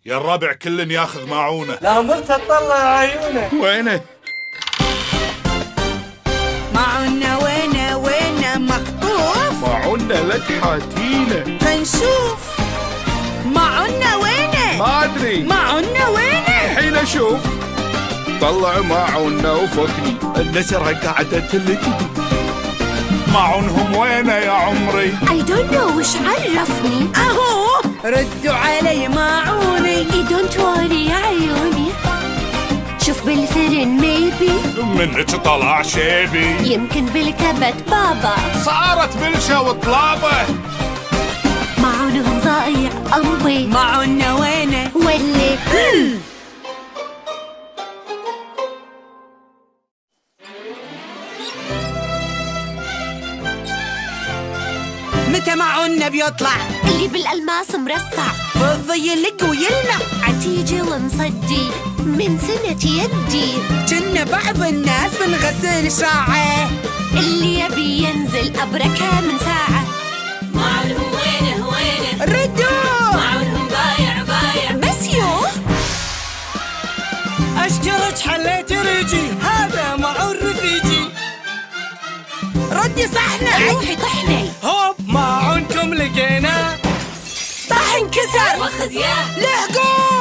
يا الربع كل ياخذ معونه. لا قلت تطلع عيونه. وينه؟ معنا وينه مخطوف. معونه لا تحاتينا. خنشوف معنا وينه. ما ادري. معنا وينه. الحين اشوف. طلع معونه وفكني، النسرة قاعدة تلقني. معونهم وينه يا عمري؟ I don't know وش عرفني. اهو ردوا علي معوني. don't worry يا عيوني. شوف بالفرن maybe. منك طلع شيبي. يمكن بالكبت بابا. صارت بلشة وطلابة. معونهم ضايع أمي. معنا وينه. واللي متى معنا بيطلع؟ اللي بالألماس مرصع. فضي يلق ويلمع. عتيجي ومصدي من سنة يدي. كنا بعض الناس بنغسل شراعه. اللي يبي ينزل أبركة من ساعة. معونهم وينه. ردوا. معونهم ضايع. بس يوه أشكرك حليت ريجي، هذا معون رفيجي. ردي صحنا. روحي طحني. هوب معونكم لقينا. طحن كسر. واخذ ياه. لحقوا.